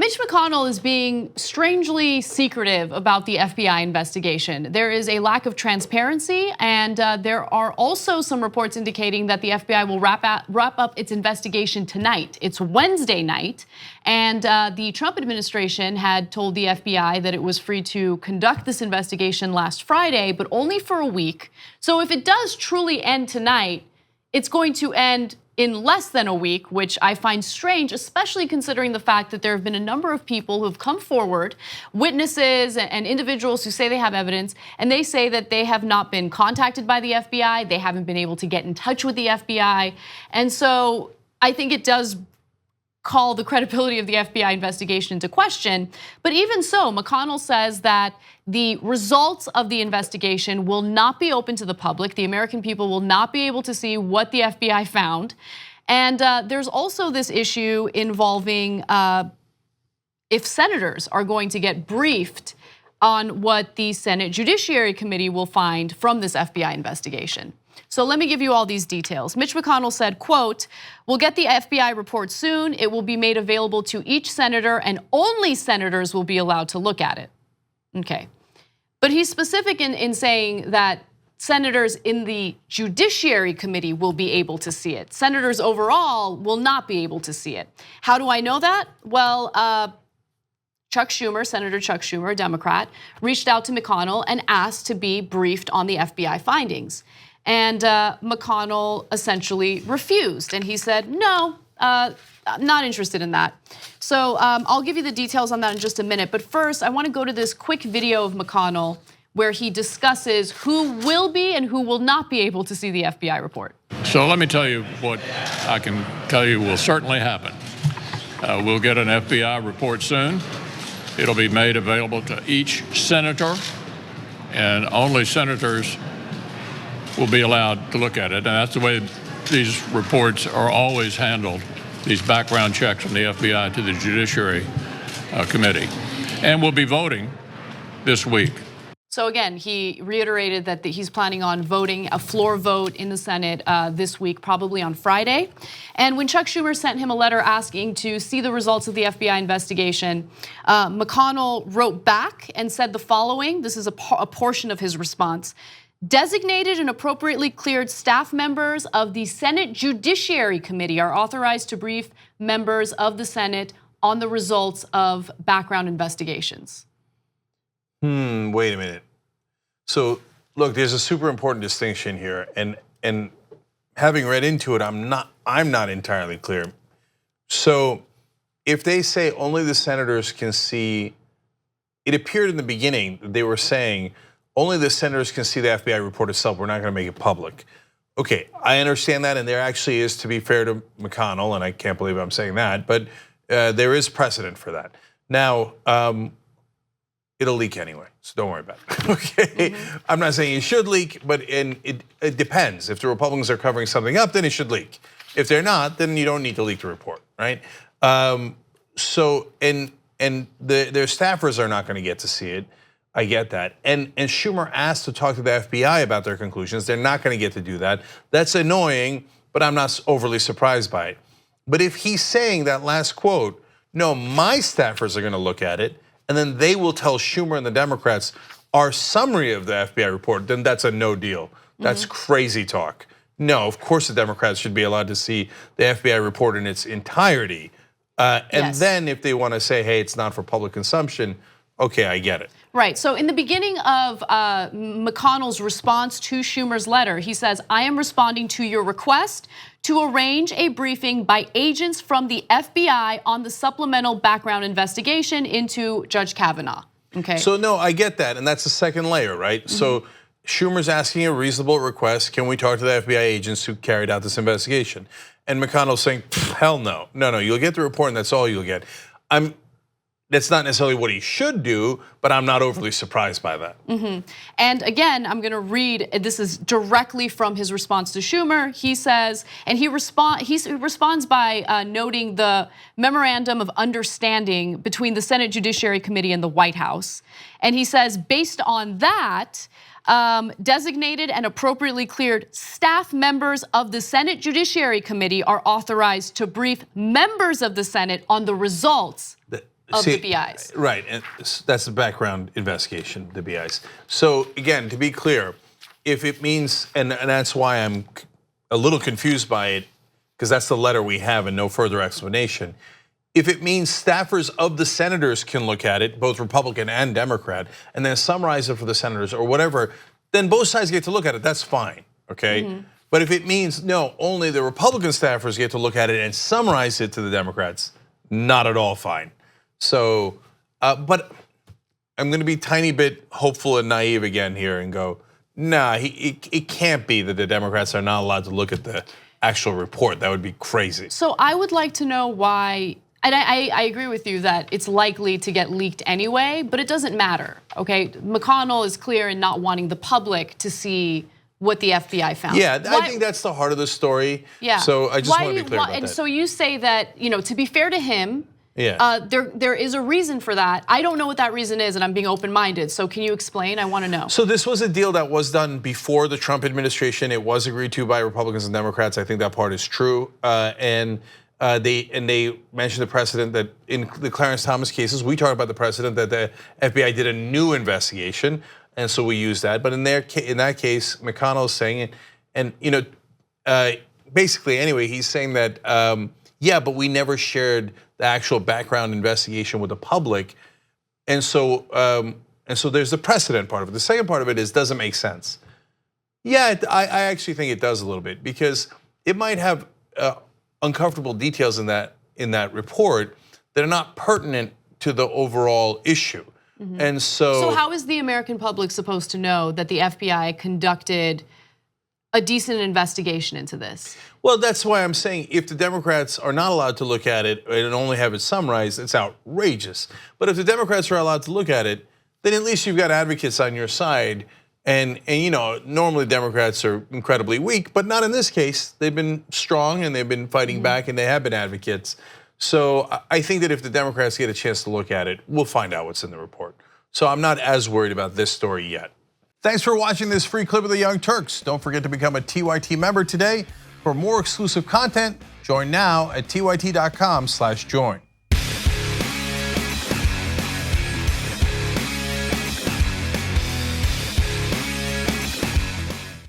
Mitch McConnell is being strangely secretive about the FBI investigation. There is a lack of transparency, and there are also some reports indicating that the FBI will wrap up its investigation tonight. It's Wednesday night, and the Trump administration had told the FBI that it was free to conduct this investigation last Friday, but only for a week. So if it does truly end tonight, it's going to end in less than a week, which I find strange, especially considering the fact that there have been a number of people who have come forward, witnesses and individuals who say they have evidence, and they say that they have not been contacted by the FBI, they haven't been able to get in touch with the FBI. And so I think it does call the credibility of the FBI investigation into question. But even so, McConnell says that the results of the investigation will not be open to the public. The American people will not be able to see what the FBI found. And there's also this issue involving if senators are going to get briefed on what the Senate Judiciary Committee will find from this FBI investigation. So let me give you all these details. Mitch McConnell said, quote, "We'll get the FBI report soon. It will be made available to each senator and only senators will be allowed to look at it." Okay, but he's specific in saying that senators in the Judiciary Committee will be able to see it. Senators overall will not be able to see it. How do I know that? Well, Senator Chuck Schumer, a Democrat, reached out to McConnell and asked to be briefed on the FBI findings. And McConnell essentially refused, and he said, no, I'm not interested in that. So I'll give you the details on that in just a minute. But first, I want to go to this quick video of McConnell where he discusses who will be and who will not be able to see the FBI report. So let me tell you what I can tell you will certainly happen. We'll get an FBI report soon. It'll be made available to each senator, and only senators will be allowed to look at it. And that's the way these reports are always handled, these background checks from the FBI to the Judiciary Committee. And we'll be voting this week. So again, he reiterated that he's planning on voting a floor vote in the Senate this week, probably on Friday. And when Chuck Schumer sent him a letter asking to see the results of the FBI investigation, McConnell wrote back and said the following. This is a portion of his response. "Designated and appropriately cleared staff members of the Senate Judiciary Committee are authorized to brief members of the Senate on the results of background investigations." Wait a minute. So look, there's a super important distinction here, and having read into it, I'm not entirely clear. So if they say only the senators can see, it appeared in the beginning that they were saying only the senators can see the FBI report itself. We're not going to make it public. Okay, I understand that, and there actually is, to be fair to McConnell, and I can't believe I'm saying that, but there is precedent for that. Now, it'll leak anyway, so don't worry about it. Okay, I'm not saying it should leak, but it depends. If the Republicans are covering something up, then it should leak. If they're not, then you don't need to leak the report, right? So their staffers are not going to get to see it. I get that. And Schumer asked to talk to the FBI about their conclusions. They're not going to get to do that. That's annoying, but I'm not overly surprised by it. But if he's saying that last quote, no, my staffers are going to look at it, and then they will tell Schumer and the Democrats our summary of the FBI report, then that's a no deal. That's crazy talk. No, of course the Democrats should be allowed to see the FBI report in its entirety. And then if they want to say, hey, it's not for public consumption, okay, I get it. Right, so in the beginning of McConnell's response to Schumer's letter, he says, "I am responding to your request to arrange a briefing by agents from the FBI on the supplemental background investigation into Judge Kavanaugh." Okay. So no, I get that, and that's the second layer, right? So Schumer's asking a reasonable request. Can we talk to the FBI agents who carried out this investigation? And McConnell's saying, hell no. No, you'll get the report and that's all you'll get. That's not necessarily what he should do, but I'm not overly surprised by that. And again, I'm going to read, this is directly from his response to Schumer. He says, and he responds by noting the memorandum of understanding between the Senate Judiciary Committee and the White House. And he says, based on that, designated and appropriately cleared staff members of the Senate Judiciary Committee are authorized to brief members of the Senate on the results of the BIs. Right, and that's the background investigation, the BIs. So again, to be clear, if it means, and that's why I'm a little confused by it, because that's the letter we have and no further explanation. If it means staffers of the senators can look at it, both Republican and Democrat, and then summarize it for the senators or whatever, then both sides get to look at it, that's fine, okay? But if it means, no, only the Republican staffers get to look at it and summarize it to the Democrats, not at all fine. So, but I'm gonna be a tiny bit hopeful and naive again here and go, nah, it can't be that the Democrats are not allowed to look at the actual report. That would be crazy. So I would like to know why. And I agree with you that it's likely to get leaked anyway, but it doesn't matter, okay? McConnell is clear in not wanting the public to see what the FBI found. Yeah, I think that's the heart of the story. Yeah. So I just want to be clear about that. And so you say that, to be fair to him, yeah. There is a reason for that. I don't know what that reason is, and I'm being open-minded. So can you explain? I want to know. So this was a deal that was done before the Trump administration. It was agreed to by Republicans and Democrats. I think that part is true. And they mentioned the precedent that in the Clarence Thomas cases, we talked about the precedent that the FBI did a new investigation, and so we used that. But in that case, McConnell is saying it, and basically anyway, he's saying that yeah, but we never shared the actual background investigation with the public, and so there's the precedent part of it. The second part of it is doesn't make sense. Yeah, I actually think it does a little bit because it might have uncomfortable details in that report that are not pertinent to the overall issue. And so how is the American public supposed to know that the FBI conducted a decent investigation into this? Well, that's why I'm saying if the Democrats are not allowed to look at it and only have it summarized, it's outrageous. But if the Democrats are allowed to look at it, then at least you've got advocates on your side. And normally Democrats are incredibly weak, but not in this case. They've been strong and they've been fighting back and they have been advocates. So I think that if the Democrats get a chance to look at it, we'll find out what's in the report. So I'm not as worried about this story yet. Thanks for watching this free clip of the Young Turks. Don't forget to become a TYT member today. For more exclusive content, join now at tyt.com/join.